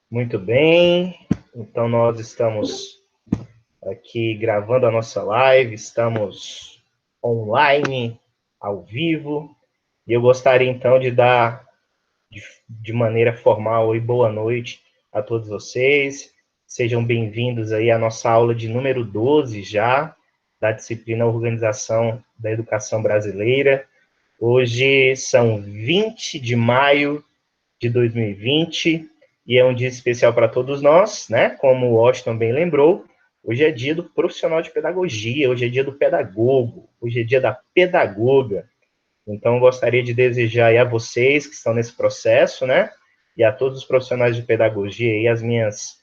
Muito bem, então nós estamos aqui gravando a nossa live, estamos online, ao vivo, e eu gostaria então de dar de maneira formal e boa noite a todos vocês. Sejam bem-vindos aí à nossa aula de número 12 já, da disciplina Organização da Educação Brasileira. Hoje são 20 de maio de 2020, e é um dia especial para todos nós, né? Como o Washington bem lembrou, hoje é dia do profissional de pedagogia, hoje é dia do pedagogo, hoje é dia da pedagoga. Então, eu gostaria de desejar aí a vocês que estão nesse processo, né? E a todos os profissionais de pedagogia e as minhas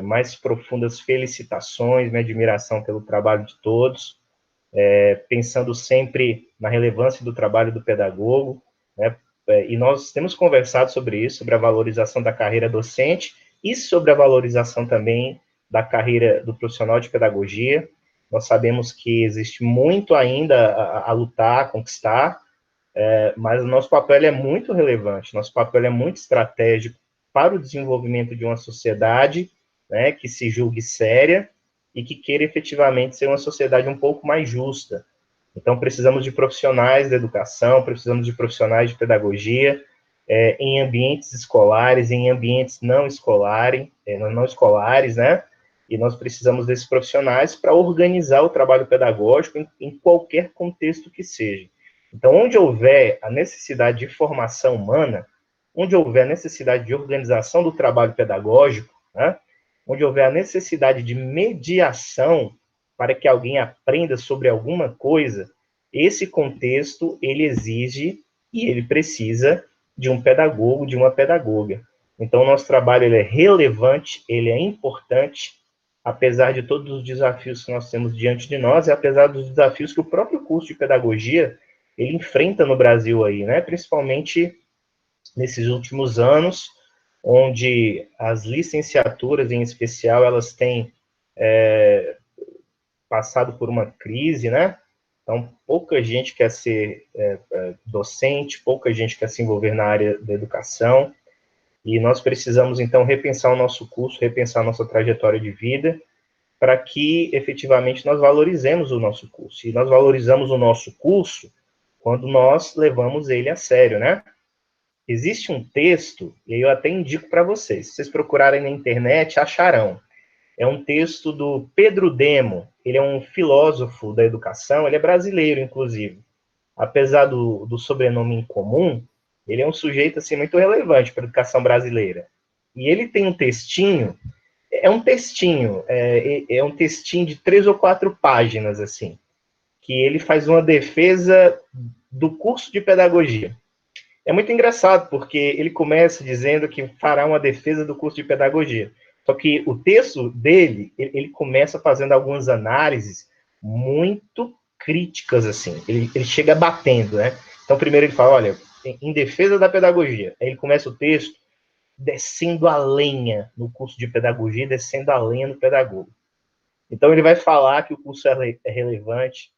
mais profundas felicitações, minha admiração pelo trabalho de todos, pensando sempre na relevância do trabalho do pedagogo, né? E nós temos conversado sobre isso, sobre a valorização da carreira docente e sobre a valorização também da carreira do profissional de pedagogia. Nós sabemos que existe muito ainda a lutar, a conquistar, mas o nosso papel é muito relevante, nosso papel é muito estratégico para o desenvolvimento de uma sociedade, né, que se julgue séria e que queira efetivamente ser uma sociedade um pouco mais justa. Então, precisamos de profissionais da educação, precisamos de profissionais de pedagogia, em ambientes escolares, em ambientes não escolares, né? E nós precisamos desses profissionais para organizar o trabalho pedagógico em qualquer contexto que seja. Então, onde houver a necessidade de formação humana, onde houver a necessidade de organização do trabalho pedagógico, né? Onde houver a necessidade de mediação para que alguém aprenda sobre alguma coisa, esse contexto, ele exige e ele precisa de um pedagogo, de uma pedagoga. Então, o nosso trabalho ele é relevante, ele é importante, apesar de todos os desafios que nós temos diante de nós, e apesar dos desafios que o próprio curso de pedagogia ele enfrenta no Brasil aí, né? Principalmente nesses últimos anos, onde as licenciaturas, em especial, elas têm passado por uma crise, né? Então, pouca gente quer ser docente, pouca gente quer se envolver na área da educação, e nós precisamos, então, repensar o nosso curso, repensar a nossa trajetória de vida, para que, efetivamente, nós valorizemos o nosso curso. E nós valorizamos o nosso curso quando nós levamos ele a sério, né? Existe um texto, e eu até indico para vocês, se vocês procurarem na internet, acharão. É um texto do Pedro Demo, ele é um filósofo da educação, ele é brasileiro, inclusive. Apesar do sobrenome incomum, ele é um sujeito assim, muito relevante para a educação brasileira. E ele tem um textinho, é um textinho de 3 ou 4 páginas, assim, que ele faz uma defesa do curso de pedagogia. É muito engraçado, porque ele começa dizendo que fará uma defesa do curso de pedagogia. Só que o texto dele, ele começa fazendo algumas análises muito críticas, assim. Ele chega batendo, né? Então, primeiro ele fala, olha, em defesa da pedagogia. Aí ele começa o texto descendo a lenha no curso de pedagogia, descendo a lenha no pedagogo. Então, ele vai falar que o curso é relevante,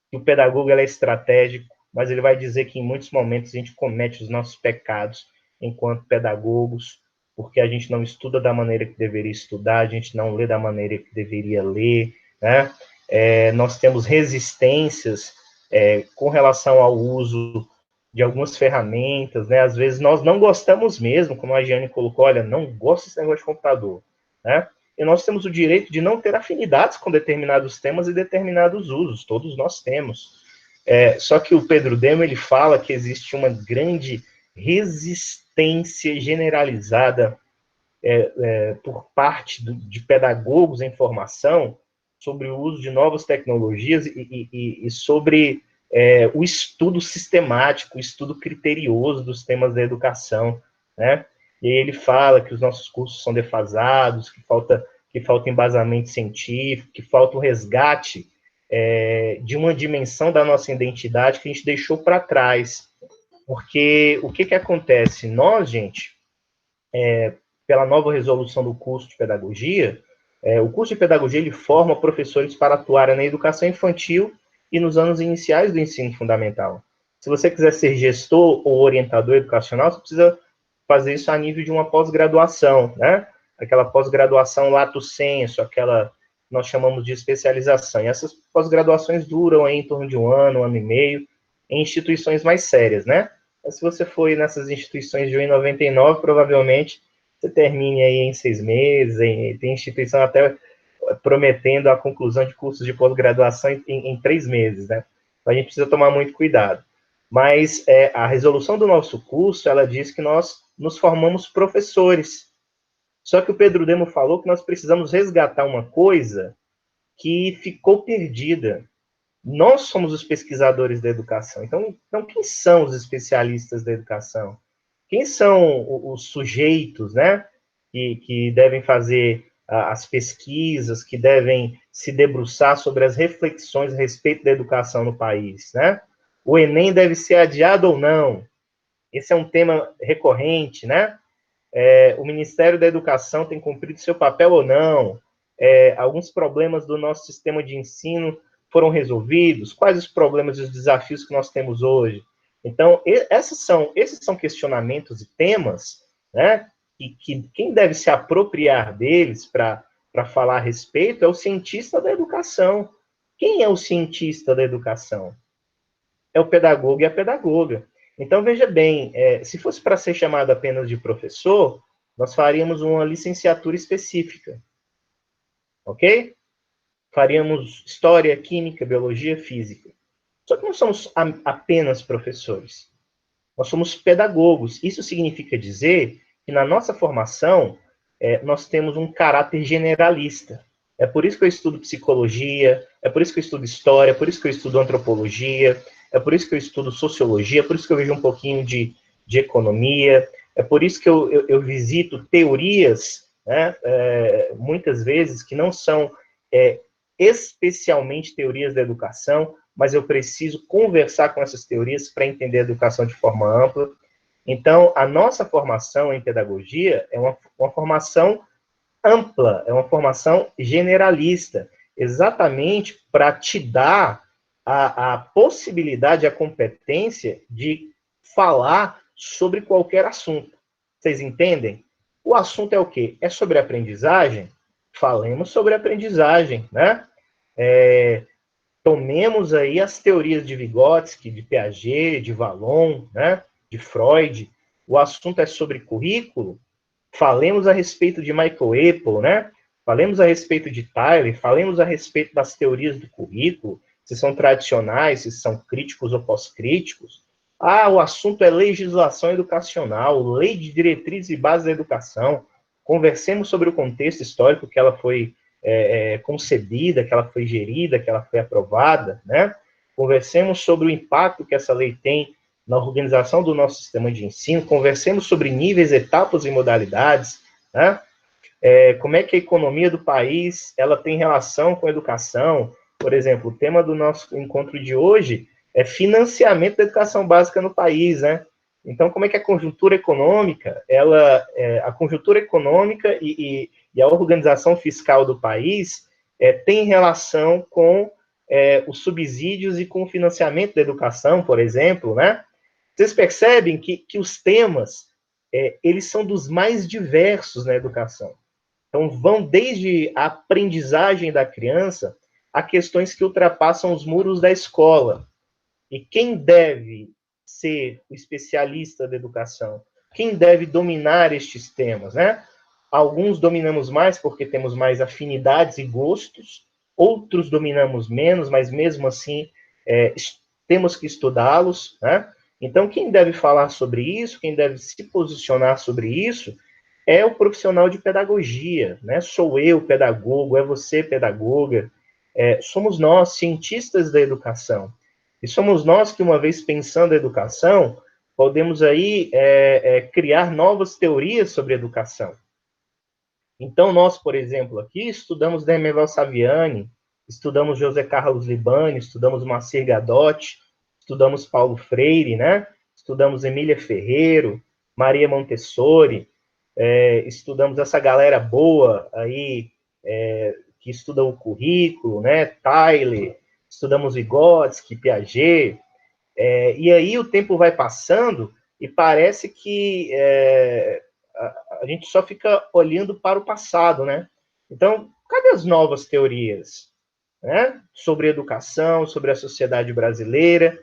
que o pedagogo é estratégico, mas ele vai dizer que em muitos momentos a gente comete os nossos pecados enquanto pedagogos, porque a gente não estuda da maneira que deveria estudar, a gente não lê da maneira que deveria ler, né? Nós temos resistências com relação ao uso de algumas ferramentas, né? Às vezes nós não gostamos mesmo, como a Giane colocou, olha, não gosto desse negócio de computador, né? E nós temos o direito de não ter afinidades com determinados temas e determinados usos, todos nós temos. Só que o Pedro Demo, ele fala que existe uma grande resistência generalizada por parte de pedagogos em formação sobre o uso de novas tecnologias e sobre o estudo sistemático, o estudo criterioso dos temas da educação, né? E ele fala que os nossos cursos são defasados, que falta embasamento científico, que falta o resgate de uma dimensão da nossa identidade que a gente deixou para trás. Porque o que acontece? Nós, gente, pela nova resolução do curso de pedagogia, o curso de pedagogia ele forma professores para atuarem na educação infantil e nos anos iniciais do ensino fundamental. Se você quiser ser gestor ou orientador educacional, você precisa fazer isso a nível de uma pós-graduação, né? Aquela pós-graduação lato sensu, aquela nós chamamos de especialização. E essas pós-graduações duram aí em torno de um ano e meio, em instituições mais sérias, né? Mas se você for nessas instituições de 1,99, provavelmente você termine aí em 6 meses, tem instituição até prometendo a conclusão de cursos de pós-graduação em 3 meses, né? Então a gente precisa tomar muito cuidado. Mas a resolução do nosso curso, ela diz que nós nos formamos professores. Só que o Pedro Demo falou que nós precisamos resgatar uma coisa que ficou perdida. Nós somos os pesquisadores da educação. Então quem são os especialistas da educação? Quem são os sujeitos, né, que devem fazer as pesquisas, que devem se debruçar sobre as reflexões a respeito da educação no país, né? O Enem deve ser adiado ou não? Esse é um tema recorrente, né? O Ministério da Educação tem cumprido seu papel ou não? Alguns problemas do nosso sistema de ensino foram resolvidos? Quais os problemas e os desafios que nós temos hoje? Então, esses são questionamentos e temas, né? E que quem deve se apropriar deles para falar a respeito é o cientista da educação. Quem é o cientista da educação? É o pedagogo e a pedagoga. Então, veja bem, se fosse para ser chamado apenas de professor, nós faríamos uma licenciatura específica, ok? Faríamos história, química, biologia, física. Só que não somos apenas professores. Nós somos pedagogos. Isso significa dizer que na nossa formação nós temos um caráter generalista. É por isso que eu estudo psicologia, é por isso que eu estudo história, é por isso que eu estudo antropologia, é por isso que eu estudo sociologia, é por isso que eu vejo um pouquinho de economia, é por isso que eu visito teorias, né, muitas vezes, que não são especialmente teorias da educação, mas eu preciso conversar com essas teorias para entender a educação de forma ampla. Então, a nossa formação em pedagogia é uma formação ampla, é uma formação generalista, exatamente para te dar a possibilidade, a competência de falar sobre qualquer assunto. Vocês entendem? O assunto é o quê? É sobre aprendizagem? Falemos sobre aprendizagem, né? Tomemos aí as teorias de Vygotsky, de Piaget, de Vallon, né? De Freud. O assunto é sobre currículo? Falemos a respeito de Michael Apple, né? Falemos a respeito de Tyler, falemos a respeito das teorias do currículo, se são tradicionais, se são críticos ou pós-críticos. O assunto é legislação educacional, lei de diretrizes e bases da educação. Conversemos sobre o contexto histórico que ela foi concebida, que ela foi gerida, que ela foi aprovada, né? Conversemos sobre o impacto que essa lei tem na organização do nosso sistema de ensino, conversemos sobre níveis, etapas e modalidades, né? Como é que a economia do país ela tem relação com a educação. Por exemplo, o tema do nosso encontro de hoje é financiamento da educação básica no país, né? Então, como é que a conjuntura econômica, a conjuntura econômica e a organização fiscal do país tem relação com os subsídios e com o financiamento da educação, por exemplo, né? Vocês percebem que os temas, eles são dos mais diversos na educação. Então, vão desde a aprendizagem da criança a questões que ultrapassam os muros da escola. E quem deve ser o especialista da educação? Quem deve dominar estes temas, né? Alguns dominamos mais porque temos mais afinidades e gostos, outros dominamos menos, mas mesmo assim temos que estudá-los, né? Então, quem deve falar sobre isso, quem deve se posicionar sobre isso, é o profissional de pedagogia, né? Sou eu, pedagogo, é você, pedagoga, somos nós, cientistas da educação. E somos nós que, uma vez pensando a educação, podemos aí criar novas teorias sobre educação. Então, nós, por exemplo, aqui estudamos Demerval Saviani, estudamos José Carlos Libani, estudamos Moacir Gadotti, estudamos Paulo Freire, né? Estudamos Emília Ferreiro, Maria Montessori, estudamos essa galera boa aí, que estuda o currículo, né? Tyler, estudamos Vygotsky, Piaget, e aí o tempo vai passando e parece que a gente só fica olhando para o passado, né? Então, cadê as novas teorias, né? Sobre educação, sobre a sociedade brasileira?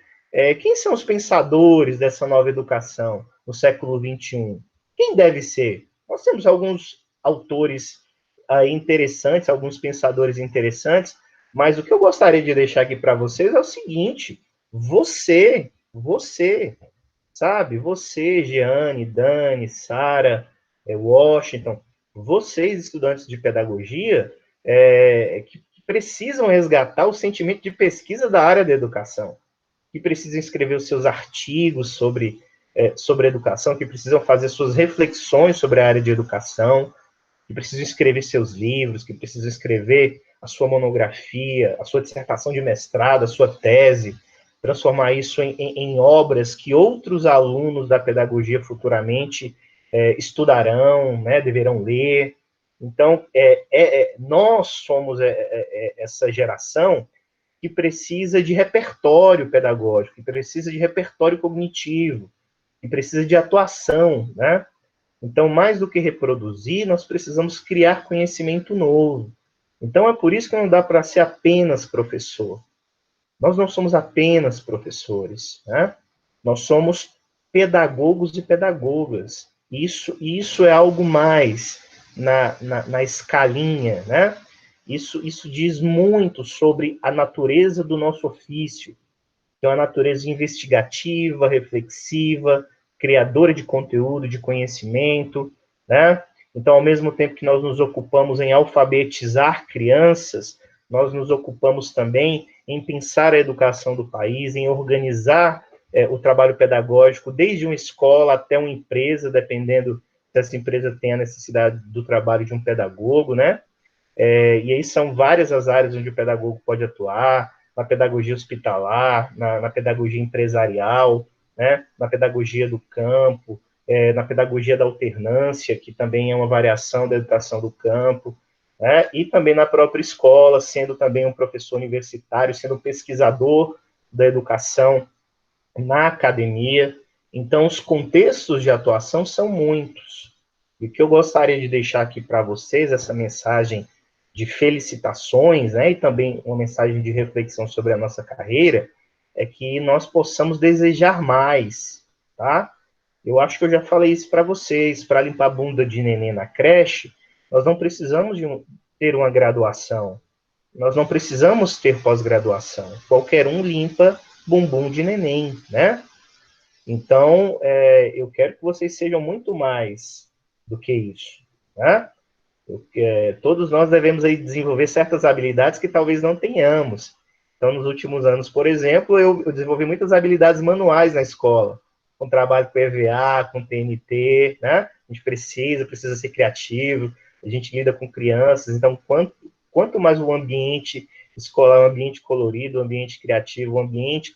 Quem são os pensadores dessa nova educação no século XXI? Quem deve ser? Nós temos alguns autores interessantes, alguns pensadores interessantes, mas o que eu gostaria de deixar aqui para vocês é o seguinte: você, sabe? Você, Jeane, Dani, Sara, Washington, vocês, estudantes de pedagogia, que precisam resgatar o sentimento de pesquisa da área da educação, que precisam escrever os seus artigos sobre educação, que precisam fazer suas reflexões sobre a área de educação, que precisam escrever seus livros, que precisam escrever a sua monografia, a sua dissertação de mestrado, a sua tese, transformar isso em obras que outros alunos da pedagogia futuramente estudarão, né, deverão ler. Então, nós somos essa geração que precisa de repertório pedagógico, que precisa de repertório cognitivo, que precisa de atuação, né? Então, mais do que reproduzir, nós precisamos criar conhecimento novo. Então, é por isso que não dá para ser apenas professor. Nós não somos apenas professores, né? Nós somos pedagogos e pedagogas. Isso é algo mais na escalinha, né? Isso diz muito sobre a natureza do nosso ofício, que é uma natureza investigativa, reflexiva, criadora de conteúdo, de conhecimento, né? Então, ao mesmo tempo que nós nos ocupamos em alfabetizar crianças, nós nos ocupamos também em pensar a educação do país, em organizar o trabalho pedagógico, desde uma escola até uma empresa, dependendo se essa empresa tem a necessidade do trabalho de um pedagogo, né? E aí são várias as áreas onde o pedagogo pode atuar, na pedagogia hospitalar, na pedagogia empresarial, né, na pedagogia do campo, na pedagogia da alternância, que também é uma variação da educação do campo, né, e também na própria escola, sendo também um professor universitário, sendo um pesquisador da educação na academia. Então, os contextos de atuação são muitos. E o que eu gostaria de deixar aqui para vocês, essa mensagem de felicitações, né, e também uma mensagem de reflexão sobre a nossa carreira, é que nós possamos desejar mais, tá? Eu acho que eu já falei isso para vocês, para limpar a bunda de neném na creche, nós não precisamos ter uma graduação, nós não precisamos ter pós-graduação. Qualquer um limpa bumbum de neném, né? Então, eu quero que vocês sejam muito mais do que isso, né? Todos nós devemos aí desenvolver certas habilidades que talvez não tenhamos. Então, nos últimos anos, por exemplo, eu desenvolvi muitas habilidades manuais na escola, com trabalho com EVA, com TNT, né? A gente precisa ser criativo, a gente lida com crianças, então, quanto mais o ambiente escolar, um ambiente colorido, um ambiente criativo, um ambiente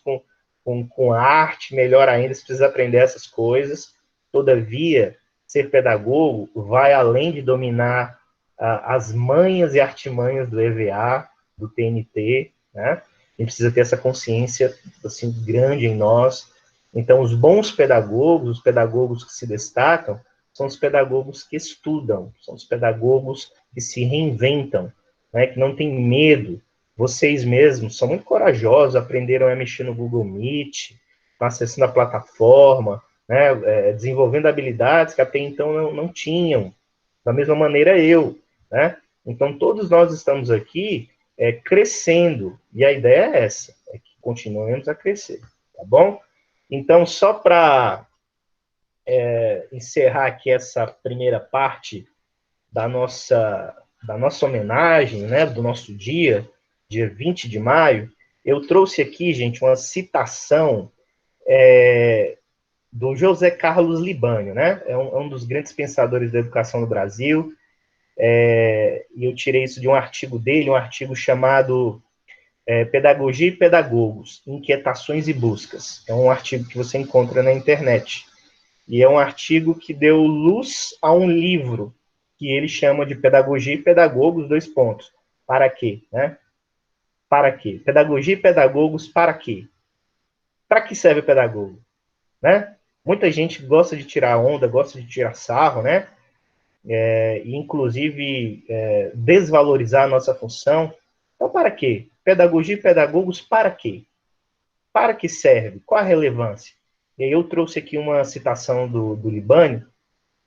com arte, melhor ainda, você precisa aprender essas coisas. Todavia, ser pedagogo vai além de dominar as manhas e artimanhas do EVA, do TNT, né? A gente precisa ter essa consciência assim grande em nós. Então, os bons pedagogos, os pedagogos que se destacam, são os pedagogos que estudam, são os pedagogos que se reinventam, né? Que não têm medo. Vocês mesmos são muito corajosos, aprenderam a mexer no Google Meet, estão acessando a plataforma, né? Desenvolvendo habilidades que até então não tinham. Da mesma maneira eu, né? Então, todos nós estamos aqui crescendo, e a ideia é essa, é que continuemos a crescer, tá bom? Então, só para encerrar aqui essa primeira parte da nossa homenagem, né, do nosso dia 20 de maio, eu trouxe aqui, gente, uma citação do José Carlos Libânio, né? É um dos grandes pensadores da educação no Brasil, e eu tirei isso de um artigo dele, um artigo chamado Pedagogia e Pedagogos, Inquietações e Buscas. É um artigo que você encontra na internet. E é um artigo que deu luz a um livro que ele chama de Pedagogia e Pedagogos, dois pontos. Para quê? Né? Para quê? Pedagogia e Pedagogos, para quê? Para que serve o pedagogo? Né? Muita gente gosta de tirar onda, gosta de tirar sarro, né? E inclusive desvalorizar a nossa função. Então, para quê? Pedagogia e pedagogos, para quê? Para que serve? Qual a relevância? E aí eu trouxe aqui uma citação do Libânio,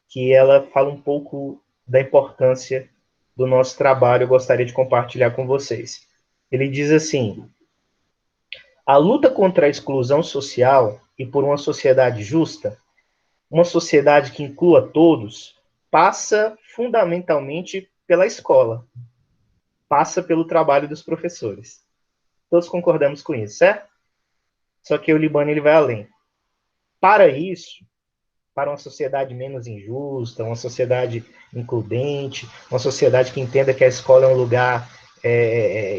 que ela fala um pouco da importância do nosso trabalho, eu gostaria de compartilhar com vocês. Ele diz assim: a luta contra a exclusão social e por uma sociedade justa, uma sociedade que inclua todos, passa fundamentalmente pela escola, passa pelo trabalho dos professores. Todos concordamos com isso, certo? Só que o Libânio ele vai além. Para isso, para uma sociedade menos injusta, uma sociedade includente, uma sociedade que entenda que a escola é um lugar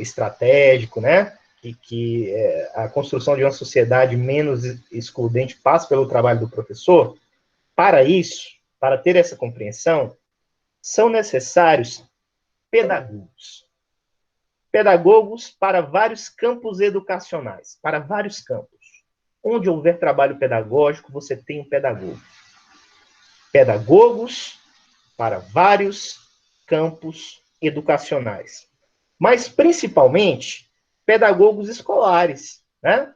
estratégico, né? Que a construção de uma sociedade menos excludente passa pelo trabalho do professor. Para isso, para ter essa compreensão, são necessários pedagogos. Pedagogos para vários campos educacionais, para vários campos. Onde houver trabalho pedagógico, você tem um pedagogo. Pedagogos para vários campos educacionais. Mas, principalmente, pedagogos escolares, né?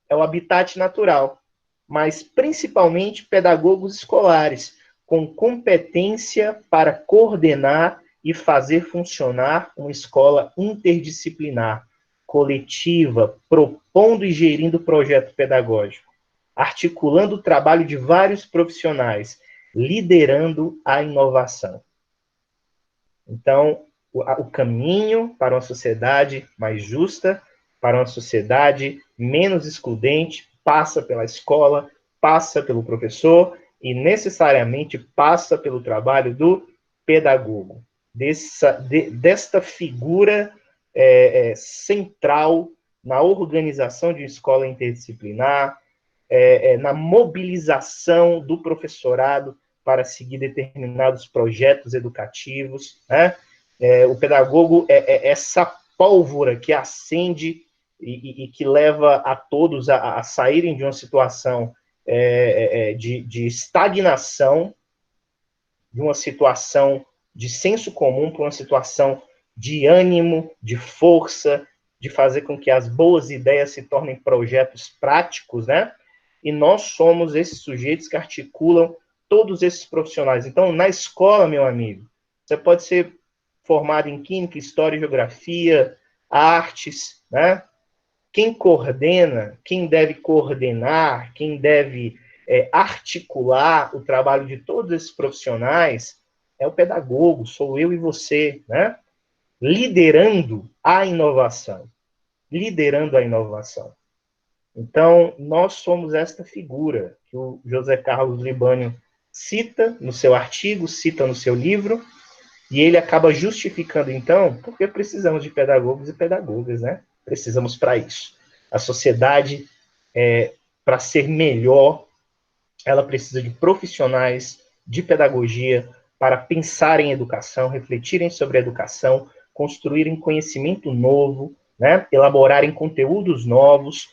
É o habitat natural. Mas, principalmente, pedagogos escolares, com competência para coordenar e fazer funcionar uma escola interdisciplinar, coletiva, propondo e gerindo projeto pedagógico, articulando o trabalho de vários profissionais, liderando a inovação. Então, o caminho para uma sociedade mais justa, para uma sociedade menos excludente, passa pela escola, passa pelo professor e necessariamente passa pelo trabalho do pedagogo, desta figura central na organização de uma escola interdisciplinar, na mobilização do professorado para seguir determinados projetos educativos, né? O pedagogo é essa pólvora que acende e que leva a todos a saírem de uma situação de estagnação, de uma situação de senso comum para uma situação de ânimo, de força, de fazer com que as boas ideias se tornem projetos práticos, né? E nós somos esses sujeitos que articulam todos esses profissionais. Então, na escola, meu amigo, você pode ser formado em Química, História, Geografia, Artes, né? Quem coordena, quem deve coordenar, quem deve articular o trabalho de todos esses profissionais é o pedagogo, sou eu e você, né? Liderando a inovação. Liderando a inovação. Então, nós somos esta figura que o José Carlos Libânio cita no seu artigo, cita no seu livro, e ele acaba justificando, então, porque precisamos de pedagogos e pedagogas, né? Precisamos para isso. A sociedade, para ser melhor, ela precisa de profissionais de pedagogia para pensar em educação, refletirem sobre a educação, construírem conhecimento novo, né? Elaborarem conteúdos novos,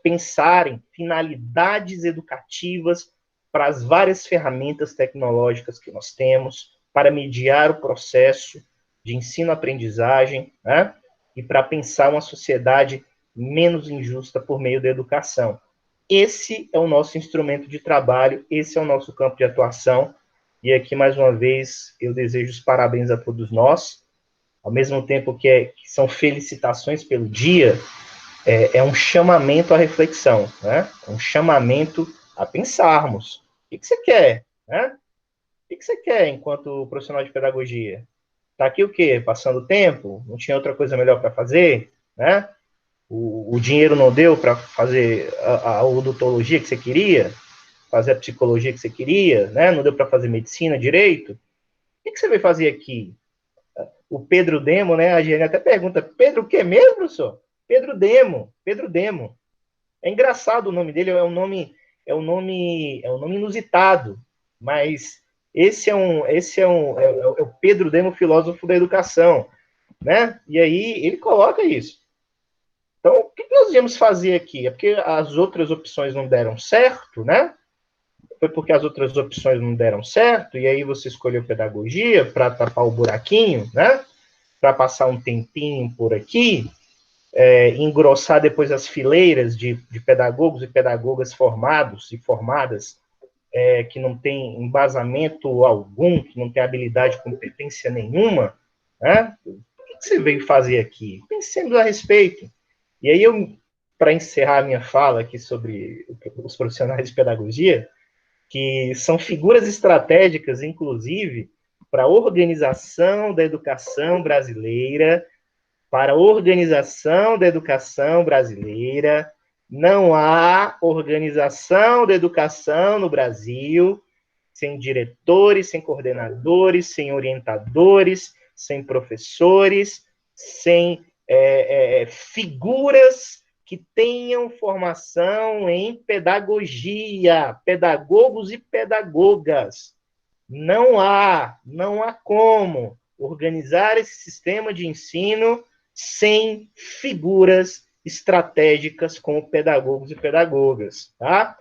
pensarem finalidades educativas para as várias ferramentas tecnológicas que nós temos, para mediar o processo de ensino-aprendizagem, né? E para pensar uma sociedade menos injusta por meio da educação. Esse é o nosso instrumento de trabalho, esse é o nosso campo de atuação. E aqui, mais uma vez, eu desejo os parabéns a todos nós. Ao mesmo tempo que são felicitações pelo dia, é um chamamento à reflexão, né? É um chamamento a pensarmos. O que você quer, né? O que você quer enquanto profissional de pedagogia? Está aqui o quê? Passando tempo? Não tinha outra coisa melhor para fazer? Né? O dinheiro não deu para fazer a odontologia que você queria? Fazer a psicologia que você queria? Né? Não deu para fazer medicina direito? O que você veio fazer aqui? O Pedro Demo, né? A gente até pergunta, Pedro o que mesmo, professor? Pedro Demo, Pedro Demo. É engraçado o nome dele, é um nome inusitado, mas é o Pedro Demo, filósofo da educação, né? E aí ele coloca isso. Então, o que nós íamos fazer aqui? É porque as outras opções não deram certo, né? Foi porque as outras opções não deram certo, e aí você escolheu pedagogia para tapar o buraquinho, né? Para passar um tempinho por aqui, engrossar depois as fileiras de pedagogos e pedagogas formados e formadas, que não tem embasamento algum, que não tem habilidade, competência nenhuma, né? O que você veio fazer aqui? Pensemos a respeito. E aí, para encerrar a minha fala aqui sobre os profissionais de pedagogia, que são figuras estratégicas, inclusive, para a organização da educação brasileira, para a organização da educação brasileira. Não há organização da educação no Brasil sem diretores, sem coordenadores, sem orientadores, sem professores, sem figuras que tenham formação em pedagogia, pedagogos e pedagogas. Não há como organizar esse sistema de ensino sem figuras estratégicas como pedagogos e pedagogas, tá?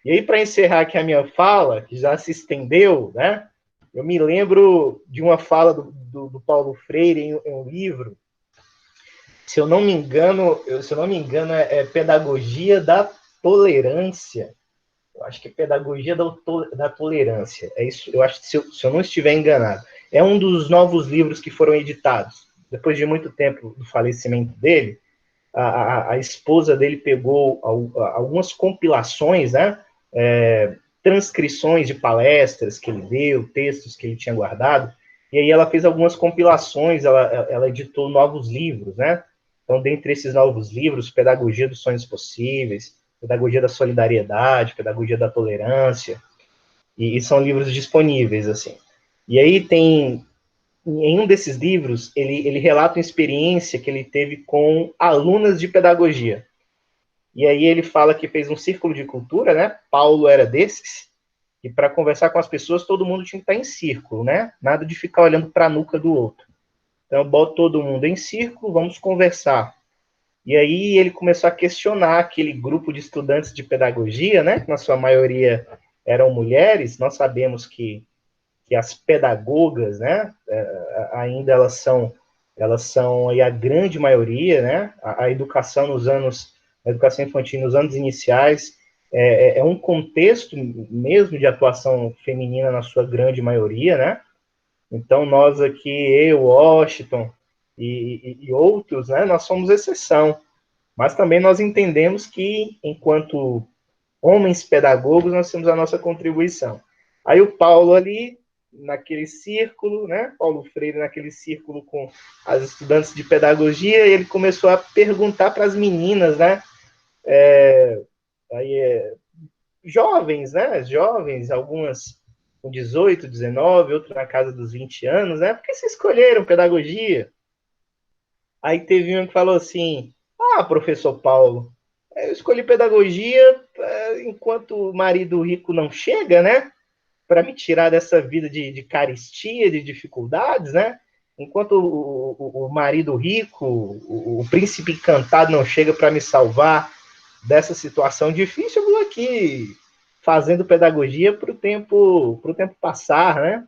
E aí, para encerrar aqui a minha fala, que já se estendeu, né? Eu me lembro de uma fala do Paulo Freire em um livro, se eu não me engano, é Pedagogia da Tolerância. Eu acho que é Pedagogia da Tolerância. É isso, eu acho que se eu não estiver enganado. É um dos novos livros que foram editados. Depois de muito tempo do falecimento dele, a esposa dele pegou algumas compilações, né? Transcrições de palestras que ele deu, textos que ele tinha guardado, e aí ela fez algumas compilações, ela editou novos livros, né? Então, dentre esses novos livros, Pedagogia dos Sonhos Possíveis, Pedagogia da Solidariedade, Pedagogia da Tolerância, e são livros disponíveis, assim. E aí tem, em um desses livros, ele relata uma experiência que ele teve com alunas de pedagogia. E aí ele fala que fez um círculo de cultura, né? Paulo era desses, e para conversar com as pessoas, todo mundo tinha que estar em círculo, né? Nada de ficar olhando para a nuca do outro. Então, eu boto todo mundo em círculo, vamos conversar. E aí ele começou a questionar aquele grupo de estudantes de pedagogia, né? Que na sua maioria eram mulheres. Nós sabemos que as pedagogas, né? Ainda elas são aí a grande maioria, né? A educação a educação infantil nos anos iniciais é um contexto mesmo de atuação feminina na sua grande maioria, né? Então, nós aqui, eu, Washington e outros, né, nós somos exceção. Mas também nós entendemos que, enquanto homens pedagogos, nós temos a nossa contribuição. Aí o Paulo ali, naquele círculo, né, Paulo Freire naquele círculo com as estudantes de pedagogia, ele começou a perguntar para as meninas, né, jovens, né, jovens, algumas com 18, 19, outro na casa dos 20 anos, né? Por que vocês escolheram pedagogia? Aí teve um que falou assim: ah, professor Paulo, eu escolhi pedagogia enquanto o marido rico não chega, né? Para me tirar dessa vida de carestia, de dificuldades, né? Enquanto o marido rico, o príncipe encantado não chega para me salvar dessa situação difícil, eu vou aqui fazendo pedagogia para o tempo passar, né?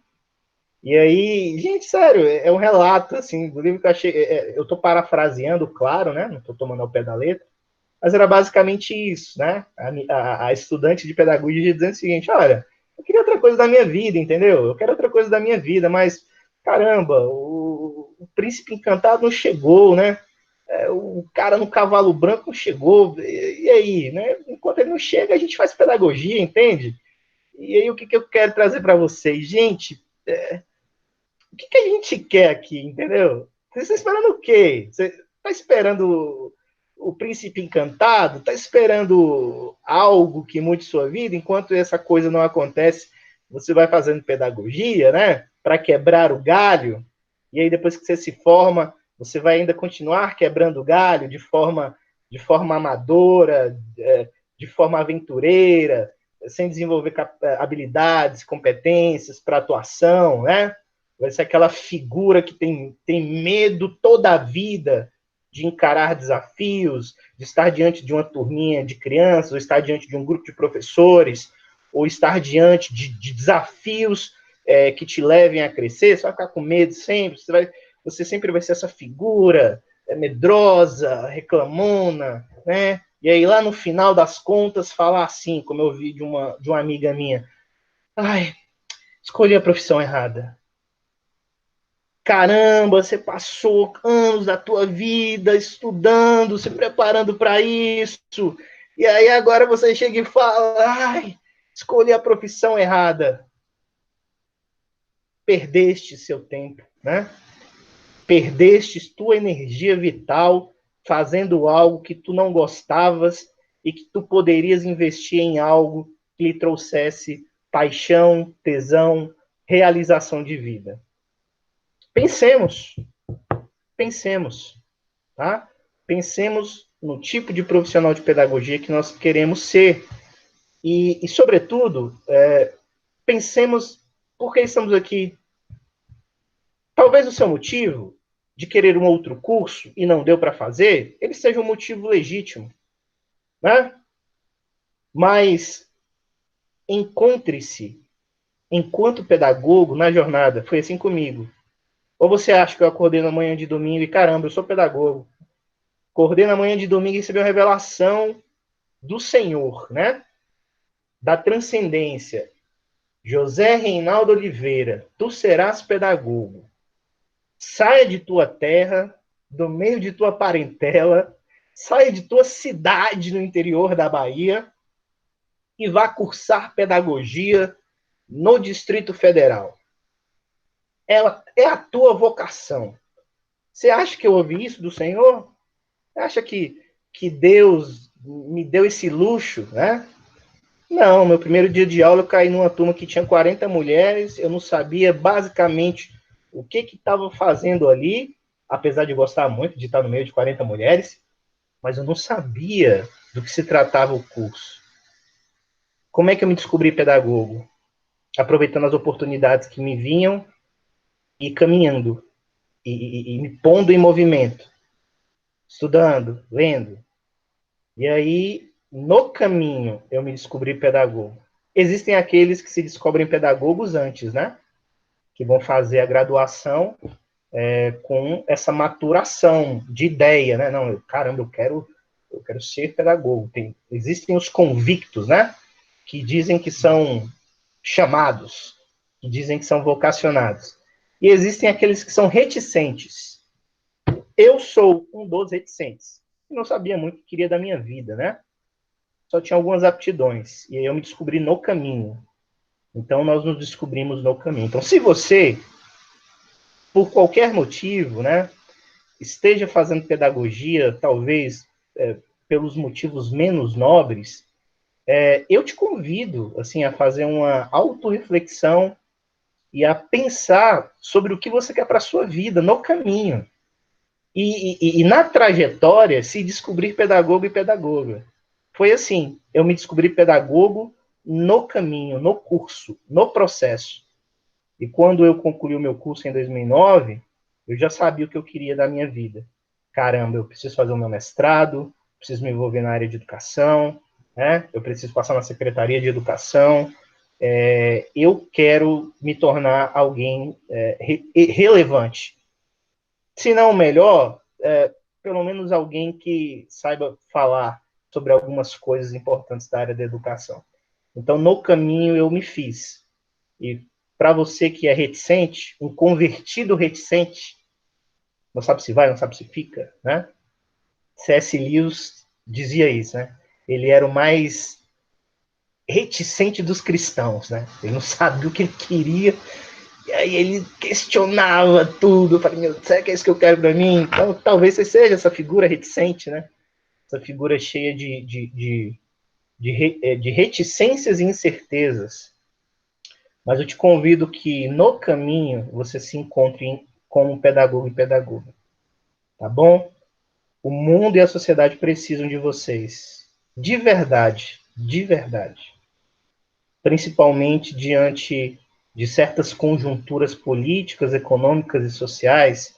E aí, gente, sério, é um relato, assim, do livro que eu achei, eu tô parafraseando, claro, né, não tô tomando ao pé da letra, mas era basicamente isso, né, a estudante de pedagogia dizendo o seguinte: olha, eu queria outra coisa da minha vida, entendeu? Eu quero outra coisa da minha vida, mas, caramba, o príncipe encantado não chegou, né, o cara no cavalo branco não chegou, e aí, né, enquanto ele não chega, a gente faz pedagogia, entende? E aí, o que eu quero trazer para vocês? Gente, o que a gente quer aqui, entendeu? Você está esperando o quê? Você está esperando o príncipe encantado? Está esperando algo que mude sua vida? Enquanto essa coisa não acontece, você vai fazendo pedagogia, né? Para quebrar o galho. E aí, depois que você se forma, você vai ainda continuar quebrando o galho de forma amadora, de forma aventureira, sem desenvolver habilidades, competências para atuação, né? Vai ser aquela figura que tem medo toda a vida de encarar desafios, de estar diante de uma turminha de crianças, ou estar diante de um grupo de professores, ou estar diante de desafios que te levem a crescer, você vai ficar com medo sempre, você sempre vai ser essa figura medrosa, reclamona, né? E aí lá no final das contas falar assim, como eu vi de uma amiga minha, ai, escolhi a profissão errada. Caramba, você passou anos da tua vida estudando, se preparando para isso, e aí agora você chega e fala, ai, escolhi a profissão errada. Perdeste seu tempo, né? Perdeste tua energia vital fazendo algo que tu não gostavas e que tu poderias investir em algo que lhe trouxesse paixão, tesão, realização de vida. Pensemos, tá? Pensemos no tipo de profissional de pedagogia que nós queremos ser e sobretudo, pensemos por que estamos aqui. Talvez o seu motivo de querer um outro curso e não deu para fazer, ele seja um motivo legítimo, né? Mas encontre-se enquanto pedagogo na jornada. Foi assim comigo. Ou você acha que eu acordei na manhã de domingo e, caramba, eu sou pedagogo. Acordei na manhã de domingo e recebi a revelação do Senhor, né? Da transcendência. José Reinaldo Oliveira, tu serás pedagogo. Saia de tua terra, do meio de tua parentela, saia de tua cidade no interior da Bahia e vá cursar pedagogia no Distrito Federal. Ela é a tua vocação. Você acha que eu ouvi isso do Senhor? Você acha que Deus me deu esse luxo, né? Não, meu primeiro dia de aula eu caí numa turma que tinha 40 mulheres, eu não sabia basicamente o que estava fazendo ali, apesar de gostar muito de estar no meio de 40 mulheres, mas eu não sabia do que se tratava o curso. Como é que eu me descobri pedagogo? Aproveitando as oportunidades que me vinham e caminhando, e me pondo em movimento, estudando, lendo. E aí, no caminho, eu me descobri pedagogo. Existem aqueles que se descobrem pedagogos antes, né? Que vão fazer a graduação com essa maturação de ideia, né? Não, caramba, eu quero ser pedagogo. Existem os convictos, né? Que dizem que são chamados, que dizem que são vocacionados. E existem aqueles que são reticentes. Eu sou um dos reticentes. Eu não sabia muito o que queria da minha vida, né? Só tinha algumas aptidões. E aí eu me descobri no caminho. Então, nós nos descobrimos no caminho. Então, se você, por qualquer motivo, né, esteja fazendo pedagogia, talvez pelos motivos menos nobres, eu te convido assim, a fazer uma autorreflexão e a pensar sobre o que você quer para a sua vida, no caminho. E na trajetória, se descobrir pedagogo e pedagoga. Foi assim, eu me descobri pedagogo no caminho, no curso, no processo. E quando eu concluí o meu curso em 2009, eu já sabia o que eu queria da minha vida. Caramba, eu preciso fazer o meu mestrado, preciso me envolver na área de educação, né? Eu preciso passar na Secretaria de Educação, eu quero me tornar alguém relevante. Se não o melhor, pelo menos alguém que saiba falar sobre algumas coisas importantes da área da educação. Então, no caminho, eu me fiz. E para você que é reticente, um convertido reticente, não sabe se vai, não sabe se fica, né? C.S. Lewis dizia isso, né? Ele era o mais reticente dos cristãos, né? Ele não sabia o que ele queria, e aí ele questionava tudo. Eu falei, meu, será que é isso que eu quero para mim? Então, talvez você seja essa figura reticente, né? Essa figura cheia de reticências e incertezas. Mas eu te convido que no caminho você se encontre como pedagogo e pedagoga. Tá bom? O mundo e a sociedade precisam de vocês. De verdade. De verdade. Principalmente diante de certas conjunturas políticas, econômicas e sociais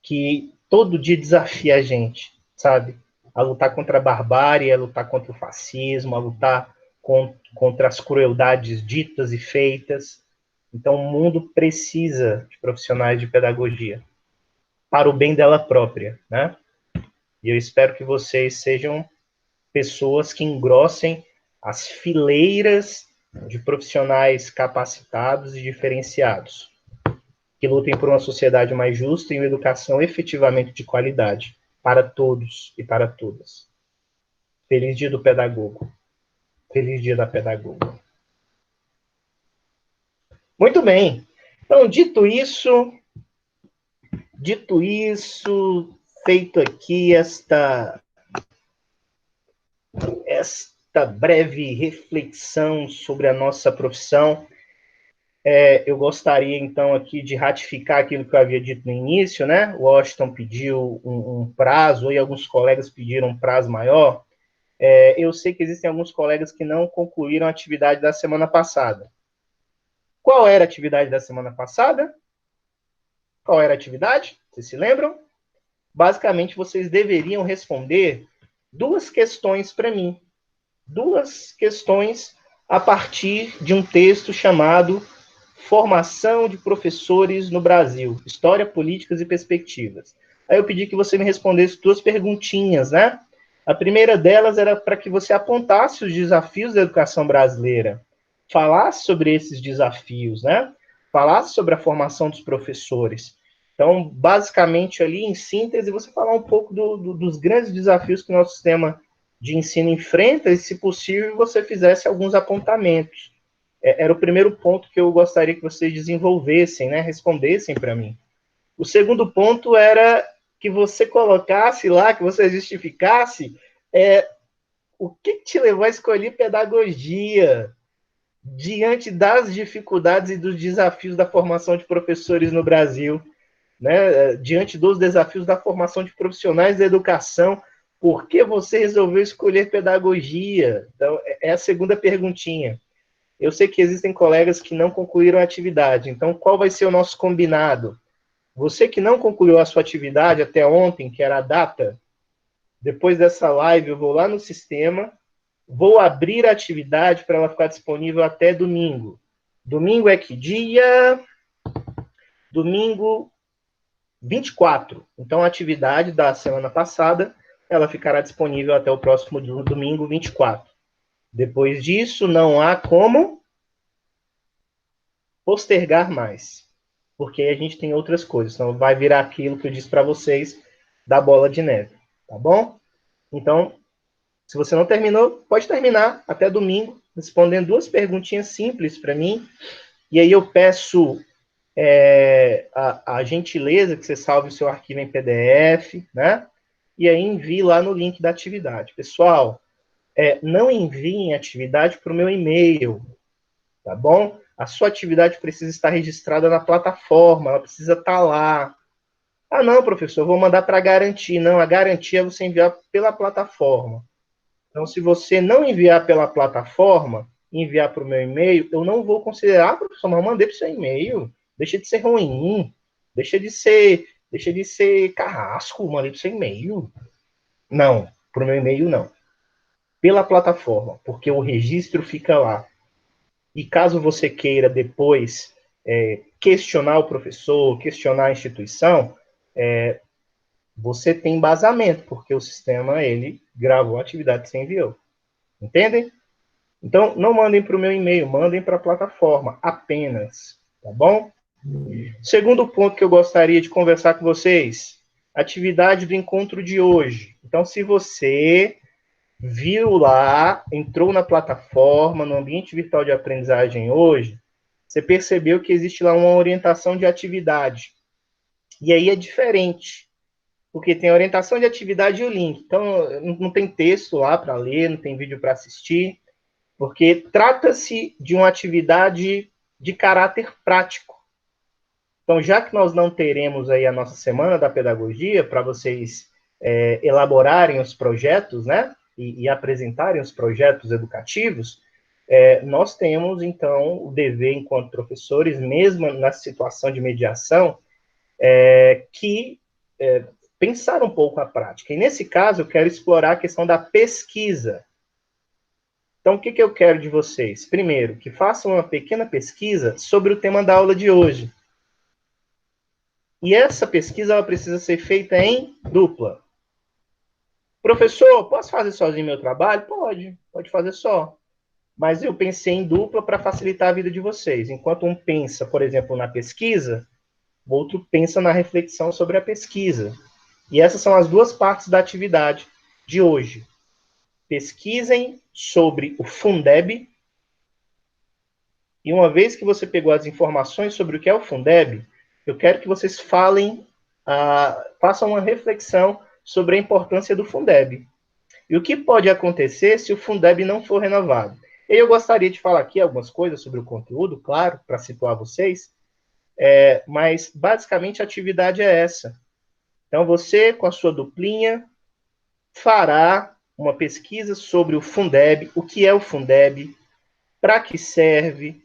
que todo dia desafia a gente, sabe? A lutar contra a barbárie, a lutar contra o fascismo, a lutar contra as crueldades ditas e feitas. Então, o mundo precisa de profissionais de pedagogia para o bem dela própria, né? E eu espero que vocês sejam pessoas que engrossem as fileiras de profissionais capacitados e diferenciados, que lutem por uma sociedade mais justa e uma educação efetivamente de qualidade para todos e para todas. Feliz dia do pedagogo. Feliz dia da pedagoga. Muito bem. Então, dito isso, feito aqui esta breve reflexão sobre a nossa profissão, eu gostaria, então, aqui de ratificar aquilo que eu havia dito no início, né? O Washington pediu um prazo, e alguns colegas pediram um prazo maior. Eu sei que existem alguns colegas que não concluíram a atividade da semana passada. Qual era a atividade da semana passada? Qual era a atividade? Vocês se lembram? Basicamente, vocês deveriam responder 2 questões para mim. 2 questões a partir de um texto chamado Formação de Professores no Brasil, História, Políticas e Perspectivas. Aí eu pedi que você me respondesse 2 perguntinhas, né? A primeira delas era para que você apontasse os desafios da educação brasileira, falasse sobre esses desafios, né? Falasse sobre a formação dos professores. Então, basicamente, ali, em síntese, você falar um pouco dos grandes desafios que o nosso sistema de ensino enfrenta, e, se possível, você fizesse alguns apontamentos. Era o primeiro ponto que eu gostaria que vocês desenvolvessem, né? Respondessem para mim. O segundo ponto era que você colocasse lá, que você justificasse o que te levou a escolher pedagogia diante das dificuldades e dos desafios da formação de professores no Brasil, né? Diante dos desafios da formação de profissionais da educação, por que você resolveu escolher pedagogia? Então, é a segunda perguntinha. Eu sei que existem colegas que não concluíram a atividade, então qual vai ser o nosso combinado? Você que não concluiu a sua atividade até ontem, que era a data, depois dessa live eu vou lá no sistema, vou abrir a atividade para ela ficar disponível até domingo. Domingo é que dia? Domingo 24. Então, a atividade da semana passada, ela ficará disponível até o próximo domingo 24. Depois disso, não há como postergar mais, porque a gente tem outras coisas. Então, vai virar aquilo que eu disse para vocês da bola de neve, tá bom? Então, se você não terminou, pode terminar até domingo, respondendo 2 perguntinhas simples para mim, e aí eu peço a gentileza que você salve o seu arquivo em PDF, né? E aí envie lá no link da atividade. Pessoal, não enviem atividade para o meu e-mail, tá bom? A sua atividade precisa estar registrada na plataforma, ela precisa estar lá. Ah, não, professor, eu vou mandar para garantir. Não, a garantia é você enviar pela plataforma. Então, se você não enviar pela plataforma, enviar para o meu e-mail, eu não vou considerar, professor, mas eu mandei para o seu e-mail. Deixa de ser ruim, deixa de ser carrasco, mandei para o seu e-mail. Não, para o meu e-mail não. Pela plataforma, porque o registro fica lá. E caso você queira depois questionar o professor, questionar a instituição, você tem embasamento, porque o sistema, ele gravou a atividade que você enviou. Entendem? Então, não mandem para o meu e-mail, mandem para a plataforma apenas, tá bom? Segundo ponto que eu gostaria de conversar com vocês, atividade do encontro de hoje. Então, se você viu lá, entrou na plataforma, no ambiente virtual de aprendizagem hoje, você percebeu que existe lá uma orientação de atividade. E aí é diferente, porque tem a orientação de atividade e o link. Então, não tem texto lá para ler, não tem vídeo para assistir, porque trata-se de uma atividade de caráter prático. Então, já que nós não teremos aí a nossa Semana da Pedagogia, para vocês elaborarem os projetos, né, e apresentarem os projetos educativos, nós temos, então, o dever, enquanto professores, mesmo na situação de mediação, que pensar um pouco a prática. E, nesse caso, eu quero explorar a questão da pesquisa. Então, o que eu quero de vocês? Primeiro, que façam uma pequena pesquisa sobre o tema da aula de hoje. E essa pesquisa ela precisa ser feita em dupla. Professor, posso fazer sozinho meu trabalho? Pode fazer só. Mas eu pensei em dupla para facilitar a vida de vocês. Enquanto um pensa, por exemplo, na pesquisa, o outro pensa na reflexão sobre a pesquisa. E essas são as duas partes da atividade de hoje. Pesquisem sobre o Fundeb. E uma vez que você pegou as informações sobre o que é o Fundeb, eu quero que vocês façam uma reflexão sobre a importância do Fundeb. E o que pode acontecer se o Fundeb não for renovado? Eu gostaria de falar aqui algumas coisas sobre o conteúdo, claro, para situar vocês, mas basicamente a atividade é essa. Então você, com a sua duplinha, fará uma pesquisa sobre o Fundeb, o que é o Fundeb, para que serve,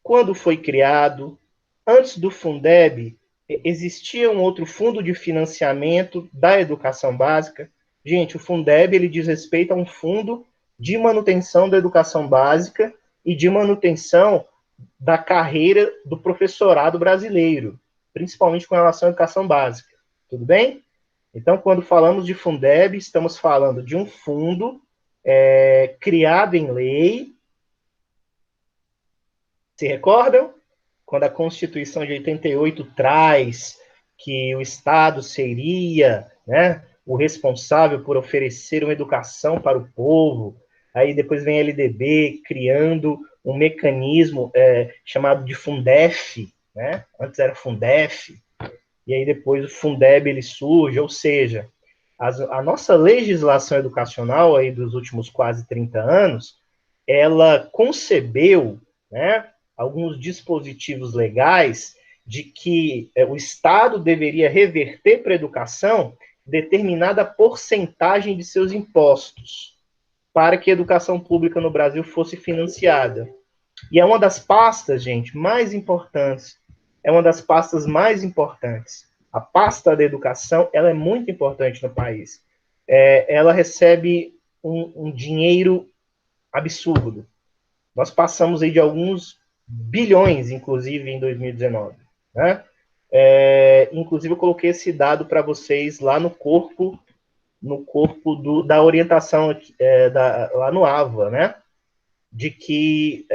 quando foi criado. Antes do Fundeb, existia um outro fundo de financiamento da educação básica. Gente, o Fundeb ele diz respeito a um fundo de manutenção da educação básica e de manutenção da carreira do professorado brasileiro, principalmente com relação à educação básica. Tudo bem? Então, quando falamos de Fundeb, estamos falando de um fundo criado em lei. Se recordam? Quando a Constituição de 88 traz que o Estado seria, né, o responsável por oferecer uma educação para o povo. Aí depois vem a LDB criando um mecanismo chamado de Fundef, né? Antes era Fundef, e aí depois o Fundeb ele surge, ou seja, a nossa legislação educacional aí dos últimos quase 30 anos, ela concebeu, né, alguns dispositivos legais de que o Estado deveria reverter para a educação determinada porcentagem de seus impostos para que a educação pública no Brasil fosse financiada. E é uma das pastas, gente, mais importantes. É uma das pastas mais importantes. A pasta da educação, ela é muito importante no país. Ela recebe um dinheiro absurdo. Nós passamos aí de alguns bilhões, inclusive, em 2019. Né? Inclusive, eu coloquei esse dado para vocês lá no corpo da orientação lá no AVA, né? De que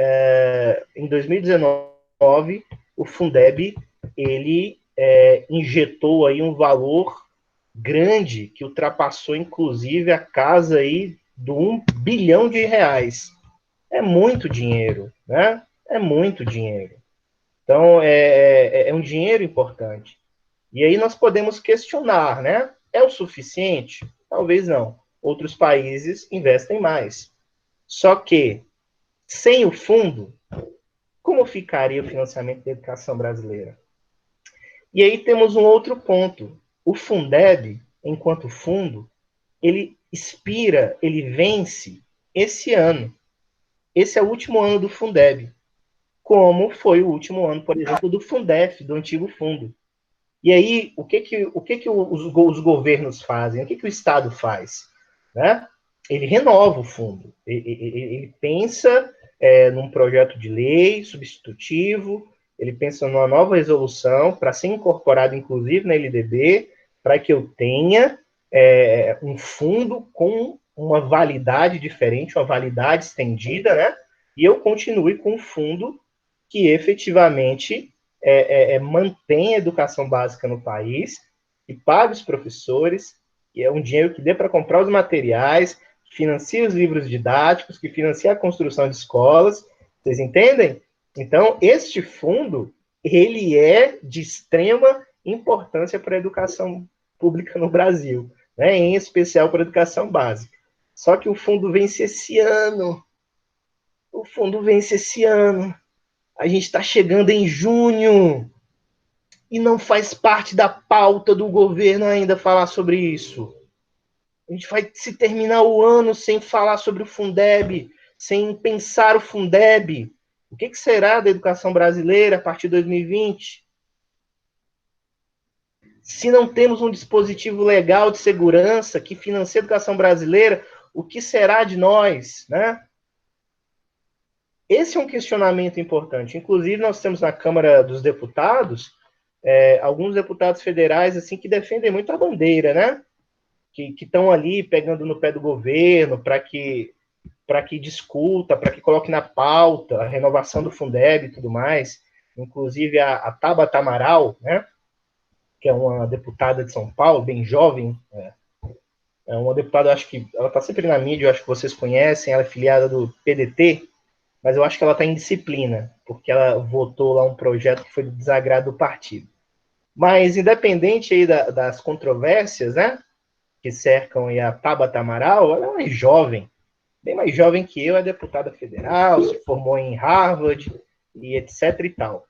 em 2019 o Fundeb ele injetou aí um valor grande que ultrapassou inclusive a casa aí do R$ 1 bilhão. É muito dinheiro, né? É muito dinheiro. Então é um dinheiro importante. E aí nós podemos questionar, né? É o suficiente? Talvez não. Outros países investem mais. Só que sem o fundo, como ficaria o financiamento da educação brasileira? E aí temos um outro ponto. O Fundeb, enquanto fundo, ele expira, ele vence esse ano. Esse é o último ano do Fundeb, como foi o último ano, por exemplo, do Fundef, do antigo fundo. E aí, o que os governos fazem? O que o Estado faz? Né? Ele renova o fundo. Ele pensa num projeto de lei substitutivo, ele pensa numa nova resolução para ser incorporado, inclusive, na LDB, para que eu tenha um fundo com uma validade diferente, uma validade estendida, né? E eu continue com um fundo que efetivamente mantém a educação básica no país, que pague os professores, que é um dinheiro que dê para comprar os materiais, que financia os livros didáticos, que financia a construção de escolas. Vocês entendem? Então, este fundo, ele é de extrema importância para a educação pública no Brasil, né? Em especial para a educação básica. Só que o fundo vence esse ano. O fundo vence esse ano. A gente está chegando em junho e não faz parte da pauta do governo ainda falar sobre isso. A gente vai se terminar o ano sem falar sobre o Fundeb, sem pensar o Fundeb. O que será da educação brasileira a partir de 2020? Se não temos um dispositivo legal de segurança que financia a educação brasileira, o que será de nós, né? esse é um questionamento importante. Inclusive, nós temos na Câmara dos Deputados alguns deputados federais assim que defendem muito a bandeira, né? Que estão ali pegando no pé do governo para que discuta, para que coloque na pauta a renovação do Fundeb e tudo mais. Inclusive a Tabata Amaral, né? Que é uma deputada de São Paulo, bem jovem, é uma deputada, acho que ela está sempre na mídia, eu acho que vocês conhecem, ela é filiada do PDT, mas eu acho que ela está em disciplina, porque ela votou lá um projeto que foi do desagrado do partido. Mas, independente aí das controvérsias, né, que cercam aí a Tabata Amaral, ela é mais jovem, bem mais jovem que eu, é deputada federal, se formou em Harvard, e etc e tal.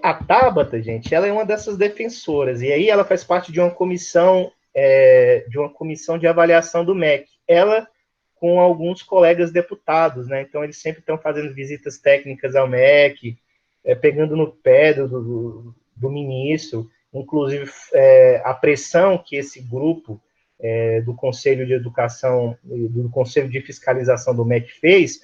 A Tabata, gente, ela é uma dessas defensoras, e aí ela faz parte de uma comissão de avaliação do MEC. Ela com alguns colegas deputados, né? Então eles sempre estão fazendo visitas técnicas ao MEC, pegando no pé do ministro, inclusive a pressão que esse grupo do Conselho de Educação, do Conselho de Fiscalização do MEC fez,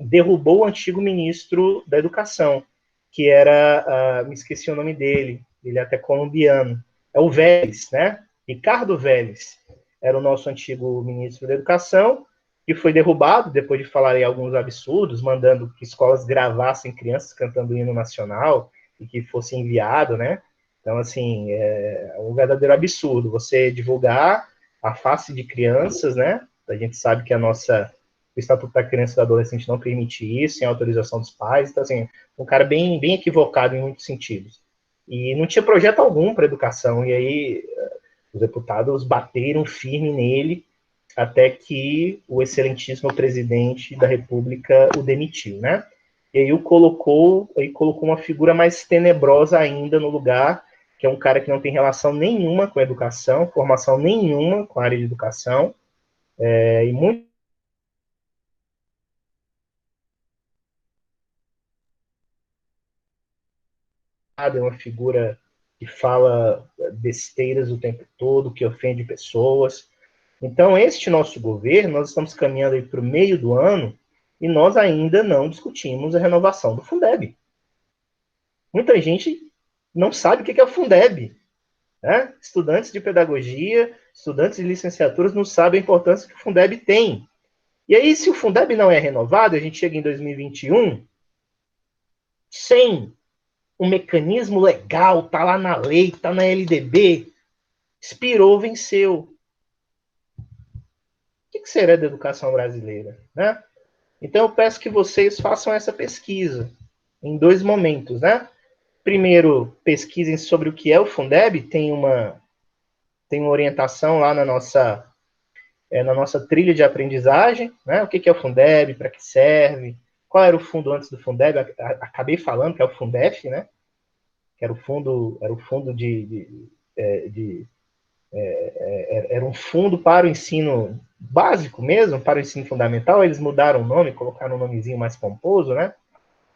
derrubou o antigo ministro da Educação, que era, me esqueci o nome dele, ele é até colombiano, é o Vélez, né? Ricardo Vélez era o nosso antigo ministro da Educação, que foi derrubado depois de falar alguns absurdos, mandando que escolas gravassem crianças cantando o hino nacional e que fosse enviado, né? Então, assim, é um verdadeiro absurdo você divulgar a face de crianças, né? A gente sabe que o Estatuto da Criança e do Adolescente não permite isso, sem autorização dos pais. Então, assim, um cara bem, bem equivocado em muitos sentidos. E não tinha projeto algum para educação, e aí os deputados bateram firme nele até que o excelentíssimo presidente da República o demitiu, né? E aí colocou uma figura mais tenebrosa ainda no lugar, que é um cara que não tem relação nenhuma com a educação, formação nenhuma com a área de educação, e muito é uma figura que fala besteiras o tempo todo, que ofende pessoas. Então, este nosso governo, nós estamos caminhando para o meio do ano e nós ainda não discutimos a renovação do Fundeb. Muita gente não sabe o que é o Fundeb. Né? Estudantes de pedagogia, estudantes de licenciaturas não sabem a importância que o Fundeb tem. E aí, se o Fundeb não é renovado, a gente chega em 2021 sem um mecanismo legal, tá lá na lei, tá na LDB, expirou, venceu. O que será da educação brasileira? Né? Então, eu peço que vocês façam essa pesquisa em dois momentos, né? Primeiro, pesquisem sobre o que é o Fundeb, tem uma orientação lá na nossa trilha de aprendizagem, né? O que é o Fundeb, para que serve, qual era o fundo antes do Fundeb, acabei falando que é o Fundef, né? Que era o fundo era um fundo para o ensino básico mesmo, para o ensino fundamental, eles mudaram o nome, colocaram um nomezinho mais pomposo, né?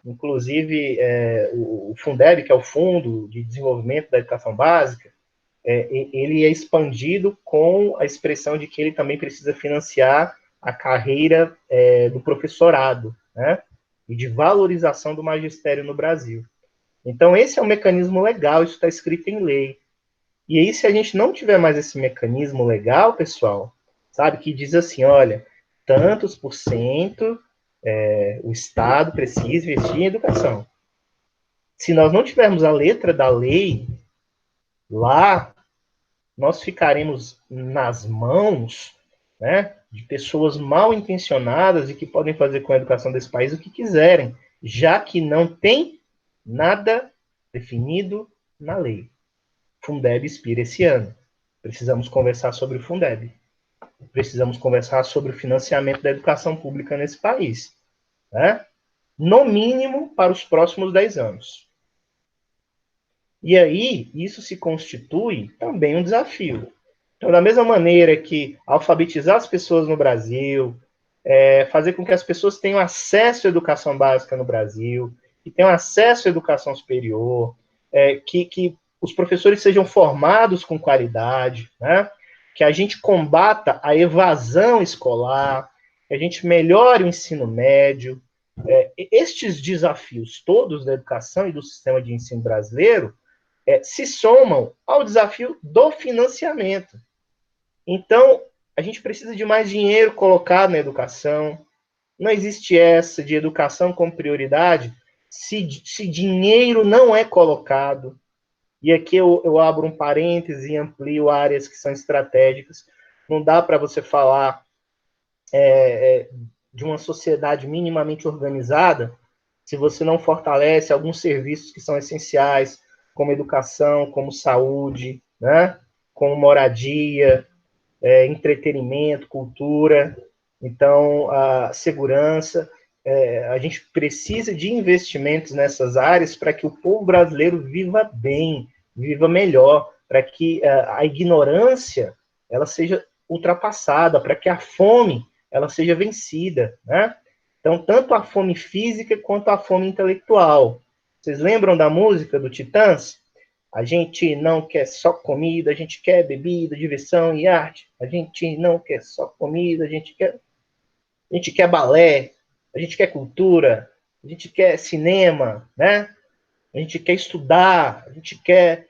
Inclusive, o Fundeb, que é o Fundo de Desenvolvimento da Educação Básica, ele é expandido com a expressão de que ele também precisa financiar a carreira do professorado, né? E de valorização do magistério no Brasil. Então, esse é um mecanismo legal, isso está escrito em lei. E aí, se a gente não tiver mais esse mecanismo legal, pessoal, sabe, que diz assim, olha, tantos por cento o Estado precisa investir em educação. Se nós não tivermos a letra da lei lá, nós ficaremos nas mãos, né, de pessoas mal intencionadas e que podem fazer com a educação desse país o que quiserem, já que não tem nada definido na lei. Fundeb expira esse ano. Precisamos conversar sobre o Fundeb. Precisamos conversar sobre o financiamento da educação pública nesse país. Né? No mínimo para os próximos 10 anos. E aí, isso se constitui também um desafio. Então, da mesma maneira que alfabetizar as pessoas no Brasil, fazer com que as pessoas tenham acesso à educação básica no Brasil, que tenham acesso à educação superior, que os professores sejam formados com qualidade, né? Que a gente combata a evasão escolar, que a gente melhore o ensino médio, estes desafios todos da educação e do sistema de ensino brasileiro se somam ao desafio do financiamento. Então, a gente precisa de mais dinheiro colocado na educação. Não existe essa de educação como prioridade se dinheiro não é colocado. E aqui eu abro um parêntese e amplio áreas que são estratégicas. Não dá para você falar de uma sociedade minimamente organizada se você não fortalece alguns serviços que são essenciais, como educação, como saúde, né? Como moradia, entretenimento, cultura, então a segurança. A gente precisa de investimentos nessas áreas para que o povo brasileiro viva bem, viva melhor, para que a ignorância ela seja ultrapassada, para que a fome ela seja vencida, né? Então, tanto a fome física quanto a fome intelectual. Vocês lembram da música do Titãs? A gente não quer só comida, a gente quer bebida, diversão e arte. A gente não quer só comida, a gente quer balé, a gente quer cultura, a gente quer cinema, né? A gente quer estudar, a gente quer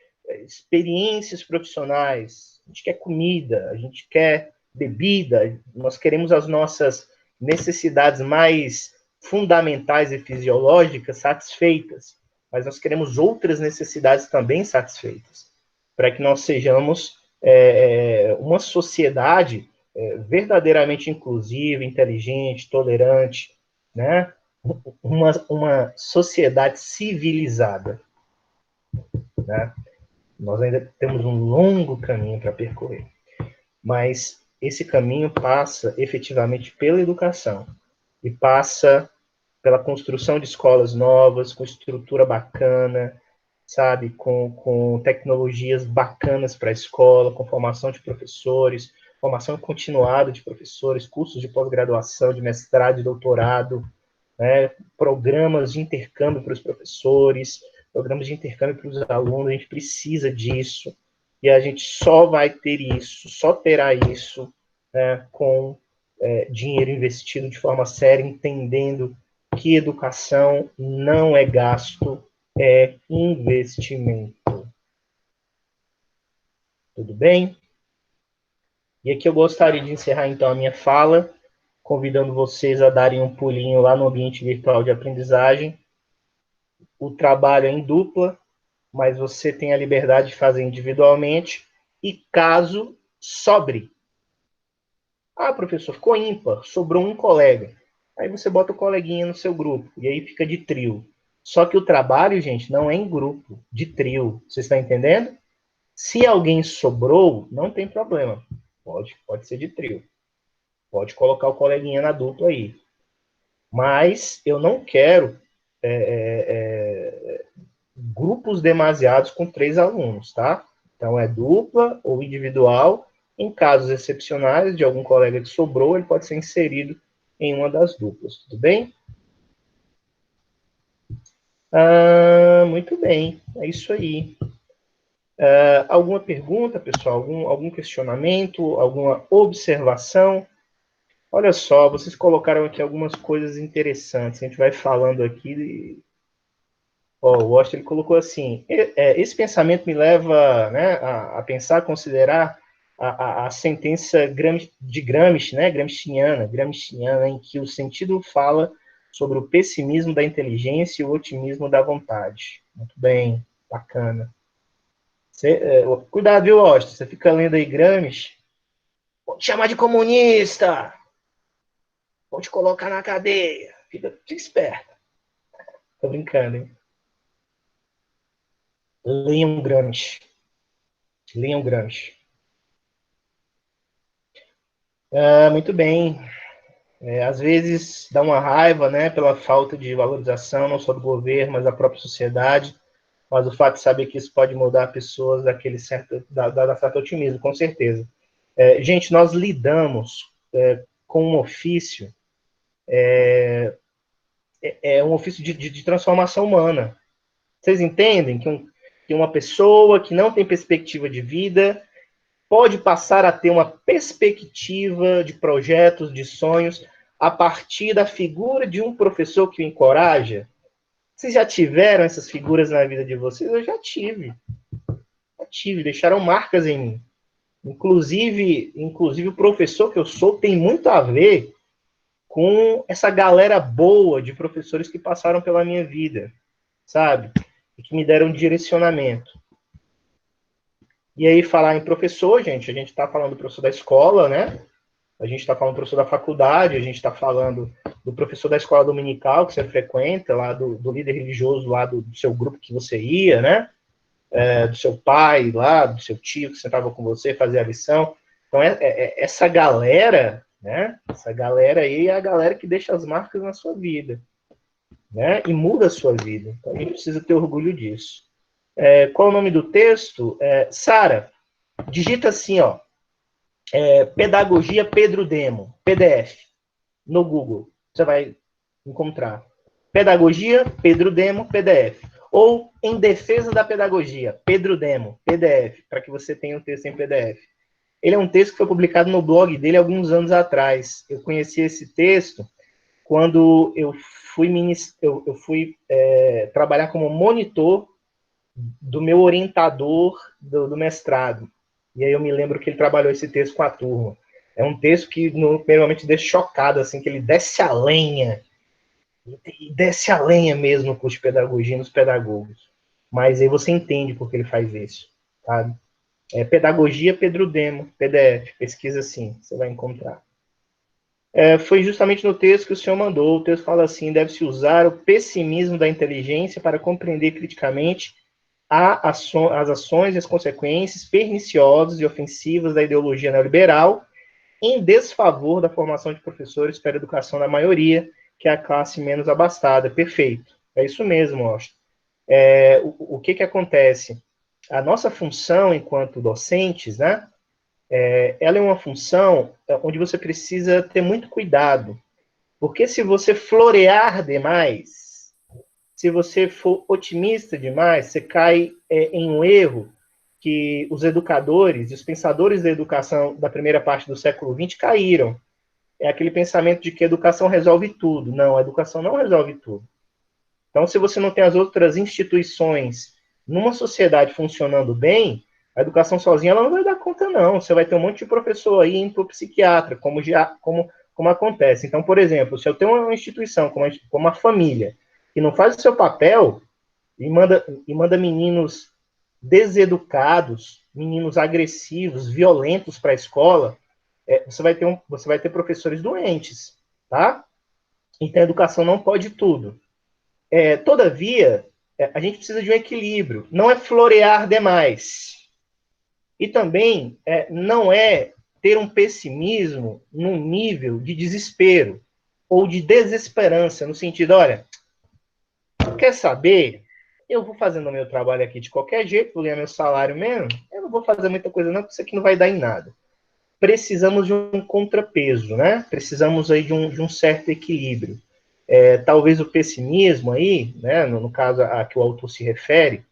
experiências profissionais, a gente quer comida, a gente quer bebida, nós queremos as nossas necessidades mais fundamentais e fisiológicas satisfeitas, mas nós queremos outras necessidades também satisfeitas, para que nós sejamos uma sociedade verdadeiramente inclusiva, inteligente, tolerante, né? Uma sociedade civilizada, né? Nós ainda temos um longo caminho para percorrer, mas esse caminho passa efetivamente pela educação e passa pela construção de escolas novas, com estrutura bacana, sabe, com tecnologias bacanas para a escola, com formação de professores, formação continuada de professores, cursos de pós-graduação, de mestrado e doutorado, né, programas de intercâmbio para os professores, programas de intercâmbio para os alunos. A gente precisa disso, e a gente só vai ter isso, só terá isso, né, com dinheiro investido de forma séria, entendendo que educação não é gasto, é investimento. Tudo bem? E aqui eu gostaria de encerrar, então, a minha fala, convidando vocês a darem um pulinho lá no ambiente virtual de aprendizagem. O trabalho é em dupla, mas você tem a liberdade de fazer individualmente, e caso sobre. Ah, professor, ficou ímpar, sobrou um colega. Aí você bota o coleguinha no seu grupo, e aí fica de trio. Só que o trabalho, gente, não é em grupo, de trio. Você está entendendo? Se alguém sobrou, não tem problema. Pode ser de trio. Pode colocar o coleguinha na dupla aí. Mas eu não quero grupos demasiados com 3 alunos, tá? Então é dupla ou individual. Em casos excepcionais de algum colega que sobrou, ele pode ser inserido em uma das duplas, tudo bem? Muito bem, é isso aí. Alguma pergunta, pessoal? Algum questionamento? Alguma observação? Olha só, vocês colocaram aqui algumas coisas interessantes. A gente vai falando aqui. O Washington ele colocou assim: esse pensamento me leva, né, a pensar, a considerar a sentença de Gramsci, né, Gramsciana, em que o sentido fala sobre o pessimismo da inteligência e o otimismo da vontade. Muito bem, bacana. Cuidado, viu, Washington? Você fica lendo aí Gramsci, vou te chamar de comunista, vou te colocar na cadeia. Fica esperto. Tô brincando, hein? Leiam Gramsci. Leiam Gramsci. Muito bem. Às vezes dá uma raiva, né, pela falta de valorização, não só do governo, mas da própria sociedade. Mas o fato de saber que isso pode mudar pessoas daquele certo otimismo, com certeza. Gente, nós lidamos com um ofício, um ofício de transformação humana. Vocês entendem que uma pessoa que não tem perspectiva de vida pode passar a ter uma perspectiva de projetos, de sonhos, a partir da figura de um professor que o encoraja? Vocês já tiveram essas figuras na vida de vocês? Eu já tive. Deixaram marcas em mim. Inclusive o professor que eu sou tem muito a ver com essa galera boa de professores que passaram pela minha vida, sabe? E que me deram direcionamento. E aí, falar em professor, gente, a gente está falando do professor da escola, né? A gente está falando do professor da faculdade, a gente está falando do professor da escola dominical que você frequenta, lá do líder religioso lá do seu grupo que você ia, né? Do seu pai lá, do seu tio que sentava com você, fazia a lição. Então, essa galera, né? Essa galera aí é a galera que deixa as marcas na sua vida, né? E muda a sua vida. Então, a gente precisa ter orgulho disso. Qual é o nome do texto? Sara, digita assim, ó. Pedagogia Pedro Demo, PDF, no Google. Você vai encontrar. Pedagogia Pedro Demo, PDF. Ou Em Defesa da Pedagogia, Pedro Demo, PDF, para que você tenha o texto em PDF. Ele é um texto que foi publicado no blog dele alguns anos atrás. Eu conheci esse texto quando eu fui trabalhar como monitor do meu orientador do mestrado. E aí eu me lembro que ele trabalhou esse texto com a turma. É um texto que, primeiramente, deixa chocado, assim, que ele desce a lenha. E desce a lenha mesmo no curso de pedagogia nos pedagogos. Mas aí você entende por que ele faz isso, sabe? Pedagogia Pedro Demo, PDF. Pesquisa assim, você vai encontrar. Foi justamente no texto que o senhor mandou. O texto fala assim: deve-se usar o pessimismo da inteligência para compreender criticamente as ações e as consequências perniciosas e ofensivas da ideologia neoliberal em desfavor da formação de professores para a educação da maioria, que é a classe menos abastada. Perfeito. É isso mesmo, Austin. O que acontece? A nossa função enquanto docentes, né? Ela é uma função onde você precisa ter muito cuidado, porque se você florear demais, se você for otimista demais, você cai em um erro que os educadores e os pensadores da educação da primeira parte do século XX caíram. É aquele pensamento de que a educação resolve tudo. Não, a educação não resolve tudo. Então, se você não tem as outras instituições numa sociedade funcionando bem, a educação sozinha ela não vai dar conta, não. Você vai ter um monte de professor aí indo para o psiquiatra, como acontece. Então, por exemplo, se eu tenho uma instituição como a família, que não faz o seu papel e manda meninos deseducados, meninos agressivos, violentos para a escola, você vai ter professores doentes, tá? Então, a educação não pode tudo. Todavia, a gente precisa de um equilíbrio. Não é florear demais. E também não é ter um pessimismo num nível de desespero ou de desesperança, no sentido, olha, quer saber? Eu vou fazendo o meu trabalho aqui de qualquer jeito, vou ganhar meu salário mesmo, eu não vou fazer muita coisa não, porque isso aqui não vai dar em nada. Precisamos de um contrapeso, né? Precisamos aí de um certo equilíbrio. Talvez o pessimismo aí, né, no caso a que o autor se refere,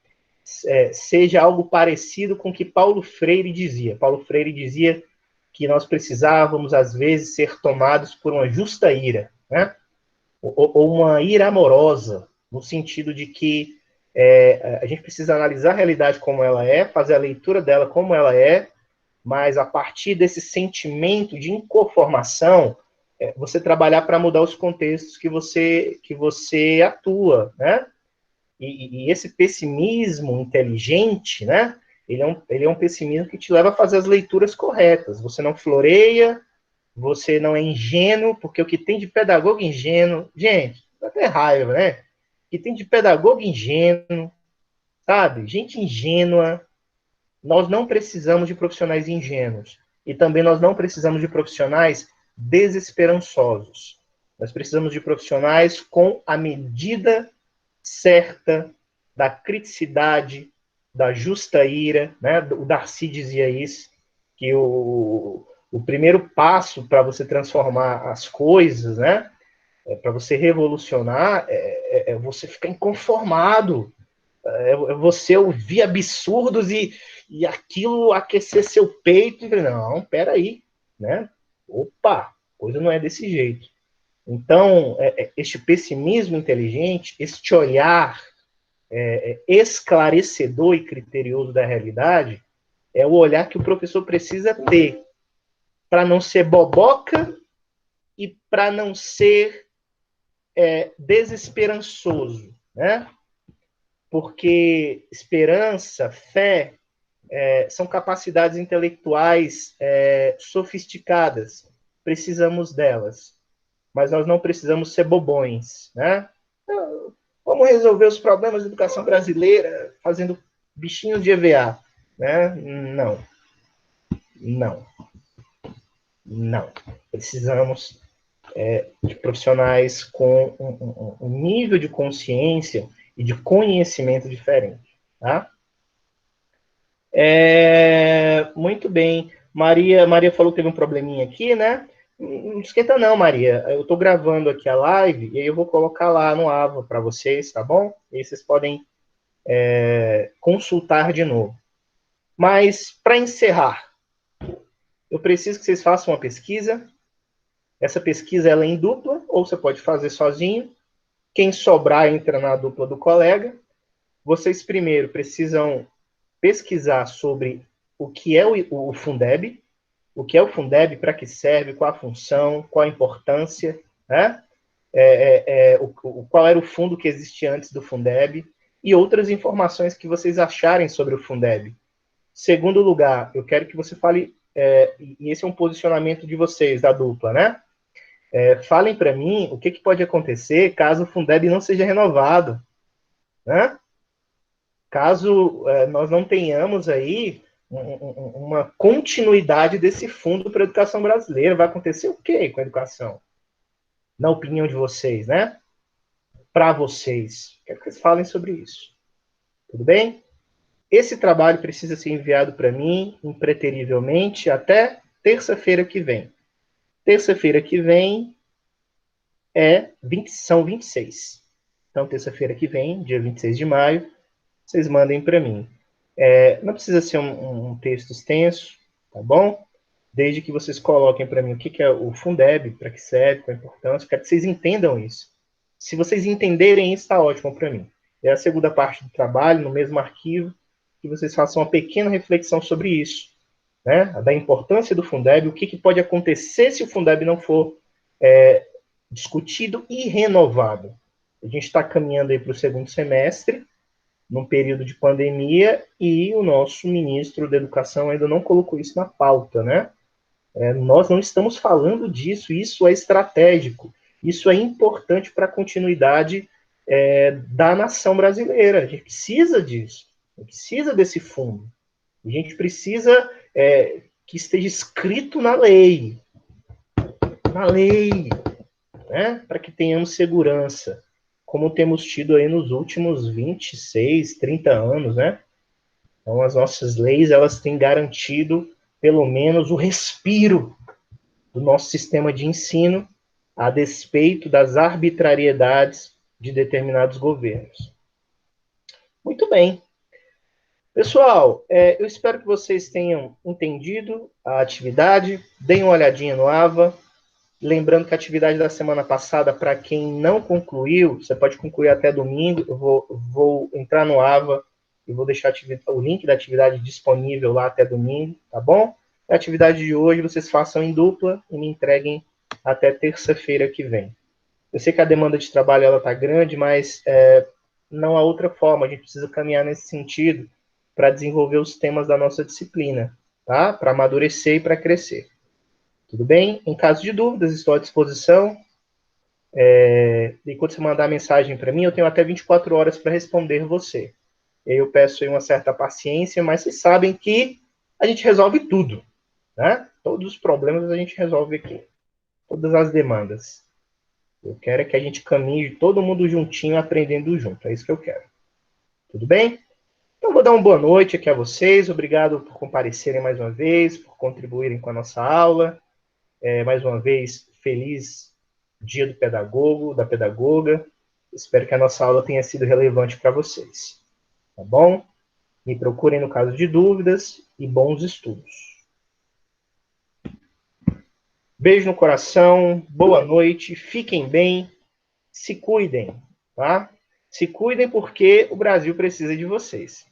seja algo parecido com o que Paulo Freire dizia. Paulo Freire dizia que nós precisávamos, às vezes, ser tomados por uma justa ira, né? Ou uma ira amorosa, no sentido de que a gente precisa analisar a realidade como ela é, fazer a leitura dela como ela é, mas a partir desse sentimento de inconformação, você trabalhar para mudar os contextos que você atua, né? E esse pessimismo inteligente, né? Ele é um pessimismo que te leva a fazer as leituras corretas. Você não floreia, você não é ingênuo, porque o que tem de pedagogo ingênuo, gente, dá até raiva, né? O que tem de pedagogo ingênuo, sabe? Gente ingênua. Nós não precisamos de profissionais ingênuos. E também nós não precisamos de profissionais desesperançosos. Nós precisamos de profissionais com a medida certa da criticidade, da justa ira, né? O Darcy dizia isso, que o primeiro passo para você transformar as coisas, né? Para você revolucionar, é você ficar inconformado, é você ouvir absurdos e aquilo aquecer seu peito e dizer, não, peraí, né? Opa, coisa não é desse jeito. Então, este pessimismo inteligente, este olhar esclarecedor e criterioso da realidade, é o olhar que o professor precisa ter para não ser boboca e para não ser desesperançoso, né? Porque esperança, fé, são capacidades intelectuais sofisticadas. Precisamos delas, mas nós não precisamos ser bobões, né? Vamos resolver os problemas da educação brasileira fazendo bichinhos de EVA, né? Não, não, não. Precisamos de profissionais com um nível de consciência e de conhecimento diferente, tá? Muito bem. Maria falou que teve um probleminha aqui, né? Não esquenta não, Maria. Eu estou gravando aqui a live e aí eu vou colocar lá no Ava para vocês, tá bom? E aí vocês podem consultar de novo. Mas, para encerrar, eu preciso que vocês façam uma pesquisa. Essa pesquisa ela é em dupla, ou você pode fazer sozinho. Quem sobrar entra na dupla do colega. Vocês primeiro precisam pesquisar sobre o que é o Fundeb, o que é o Fundeb, para que serve, qual a função, qual a importância, né? Qual era o fundo que existia antes do Fundeb e outras informações que vocês acharem sobre o Fundeb. Segundo lugar, eu quero que você fale, e esse é um posicionamento de vocês, da dupla, né? Falem para mim o que pode acontecer caso o Fundeb não seja renovado, né? Caso nós não tenhamos aí uma continuidade desse fundo para a educação brasileira, vai acontecer o quê com a educação? Na opinião de vocês, né? Para vocês. Quero que vocês falem sobre isso. Tudo bem? Esse trabalho precisa ser enviado para mim, impreterivelmente, até terça-feira que vem. Terça-feira que vem são 26. Então, terça-feira que vem, dia 26 de maio, vocês mandem para mim. Não precisa ser um texto extenso, tá bom? Desde que vocês coloquem para mim o que é o Fundeb, para que serve, qual a importância, quero que vocês entendam isso. Se vocês entenderem isso, está ótimo para mim. É a segunda parte do trabalho, no mesmo arquivo, que vocês façam uma pequena reflexão sobre isso, né? Da importância do Fundeb, o que pode acontecer se o Fundeb não for discutido e renovado. A gente está caminhando aí para o segundo semestre, num período de pandemia, e o nosso ministro da Educação ainda não colocou isso na pauta, né? Nós não estamos falando disso, isso é estratégico, isso é importante para a continuidade da nação brasileira. A gente precisa disso, a gente precisa desse fundo, a gente precisa que esteja escrito na lei, né? Para que tenhamos segurança, como temos tido aí nos últimos 26, 30 anos, né? Então, as nossas leis, elas têm garantido, pelo menos, o respiro do nosso sistema de ensino, a despeito das arbitrariedades de determinados governos. Muito bem. Pessoal, eu espero que vocês tenham entendido a atividade, deem uma olhadinha no AVA. Lembrando que a atividade da semana passada, para quem não concluiu, você pode concluir até domingo. Eu vou entrar no AVA e vou deixar o link da atividade disponível lá até domingo, tá bom? A atividade de hoje vocês façam em dupla e me entreguem até terça-feira que vem. Eu sei que a demanda de trabalho ela está grande, mas não há outra forma. A gente precisa caminhar nesse sentido para desenvolver os temas da nossa disciplina, tá? Para amadurecer e para crescer. Tudo bem? Em caso de dúvidas, estou à disposição. E quando você mandar mensagem para mim, eu tenho até 24 horas para responder você. Eu peço aí uma certa paciência, mas vocês sabem que a gente resolve tudo, né? Todos os problemas a gente resolve aqui. Todas as demandas. Eu quero é que a gente caminhe todo mundo juntinho, aprendendo junto. É isso que eu quero. Tudo bem? Então, vou dar uma boa noite aqui a vocês. Obrigado por comparecerem mais uma vez, por contribuírem com a nossa aula. Mais uma vez, feliz dia do pedagogo, da pedagoga. Espero que a nossa aula tenha sido relevante para vocês. Tá bom? Me procurem no caso de dúvidas e bons estudos. Beijo no coração, boa noite, fiquem bem, se cuidem, tá? Se cuidem porque o Brasil precisa de vocês.